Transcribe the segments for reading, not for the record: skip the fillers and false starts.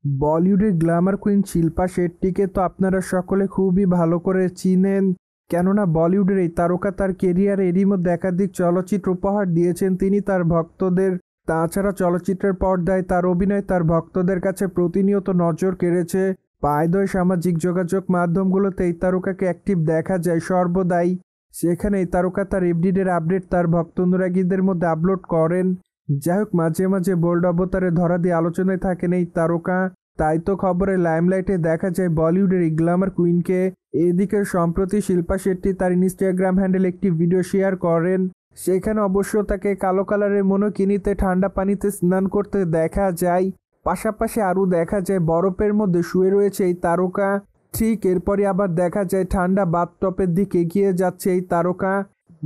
বলিউডের Glamour queen Shilpa শেট্টিকে তো আপনারা সকলে খুবই ভালো করে চিনেন। কেননা বলিউডের এই তারকা তার কেরিয়ারে এরই মধ্যে একাধিক চলচ্চিত্র উপহার দিয়েছেন তিনি তার ভক্তদের। তাছাড়া চলচ্চিত্রের পর্দায় তার অভিনয় তার ভক্তদের কাছে প্রতিনিয়ত নজর কেড়েছে। প্রায়ই সামাজিক যোগাযোগ মাধ্যমগুলোতে এই তারকাকে অ্যাক্টিভ দেখা যায় সর্বদাই। সেখানে এই তারকা তার এভরিডের আপডেট তার ভক্ত অনুরাগীদের মধ্যে আপলোড করেন। যাই হোক, মাঝে মাঝে বোল্ড অবতারে ধরা দিয়ে আলোচনায় থাকেন এই তারকা। তাই তো খবরে লাইমলাইটে দেখা যায় বলিউডের এই গ্ল্যামার কুইনকে। এদিকে সম্প্রতি শিল্পা শেট্টি তার ইনস্টাগ্রাম হ্যান্ডেল একটি ভিডিও শেয়ার করেন। সেখানে অবশ্য তাকে কালো কালারের মনোকিনিতে ঠান্ডা পানিতে স্নান করতে দেখা যায়। পাশাপাশি আরও দেখা যায় বরফের মধ্যে শুয়ে রয়েছে এই তারকা। ঠিক এরপরই আবার দেখা যায় ঠান্ডা বাথটবের দিকে এগিয়ে যাচ্ছে এই তারকা।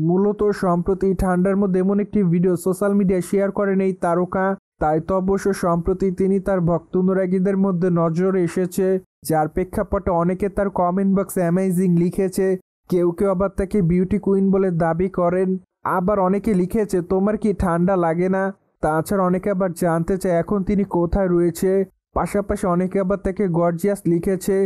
মূলত সম্প্রতি ঠান্ডার মধ্যে এমন একটি ভিডিও সোশ্যাল মিডিয়ায় শেয়ার করেন এই তারকা। তাই তো অবশ্য সম্প্রতি তিনি তার ভক্ত অনুরাগীদের মধ্যে নজরে এসেছে, যার প্রেক্ষাপটে অনেকে তার কমেন্ট বক্সে অ্যামেজিং লিখেছে। কেউ কেউ আবার তাকে বিউটি কুইন বলে দাবি করেন। আবার অনেকে লিখেছে তোমার কি ঠান্ডা লাগে না। তাছাড়া অনেকে আবার জানতে চায় এখন তিনি কোথায় রয়েছে। পাশাপাশি অনেকে আবার তাকে গর্জিয়াস লিখেছে।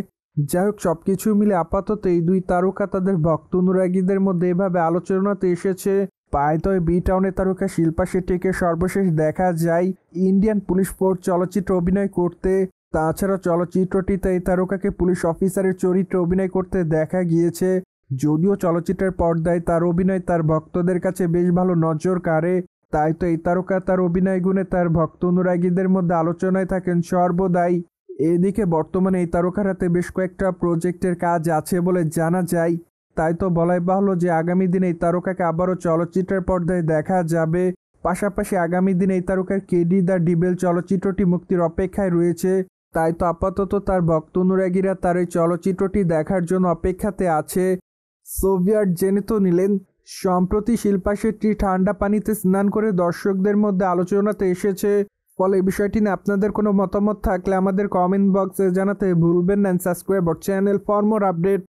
যাই হোক, সবকিছু মিলে আপাতত এই দুই তারকা তাদের ভক্ত অনুরাগীদের মধ্যে এভাবে আলোচনাতে এসেছে। পায়তয় বি টাউনের তারকা শিল্পা শেট্টিকে সর্বশেষ দেখা যায় ইন্ডিয়ান পুলিশ ফোর্স চলচ্চিত্রে অভিনয় করতে। তাছাড়া চলচ্চিত্রটিতে এই তারকাকে পুলিশ অফিসারের চরিত্রে অভিনয় করতে দেখা গিয়েছে। যদিও চলচ্চিত্রের পর্দায় তার অভিনয় তার ভক্তদের কাছে বেশ ভালো নজর কাড়ে। তাই তো এই তারকা তার অভিনয় গুণে তার ভক্ত অনুরাগীদের মধ্যে আলোচনায় থাকেন সর্বদাই। এদিকে বর্তমানে এই তারকার হাতে বেশ কয়েকটা প্রজেক্টের কাজ আছে বলে জানা যায়। তাই তো বলাই বাহুল্য যে আগামী দিনে এই তারকাকে আবারও চলচ্চিত্রের পর্দায় দেখা যাবে। পাশাপাশি আগামী দিনে এই তারকার কেডি দ্য ডিবেল চলচ্চিত্রটি মুক্তির অপেক্ষায় রয়েছে। তাই তো আপাতত তার ভক্ত অনুরাগীরা তার এই চলচ্চিত্রটি দেখার জন্য অপেক্ষাতে আছে। সোভিয়েট জেনে তো নিলেন, সম্প্রতি শিল্পা শেট্টি ঠান্ডা পানিতে স্নান করে দর্শকদের মধ্যে আলোচনাতে এসেছে। ফলে এই বিষয়টি নিয়ে আপনাদের কোনো মতামত থাকলে আমাদের কমেন্ট বক্সে জানাতে ভুলবেন না। Subscribe our channel for more update.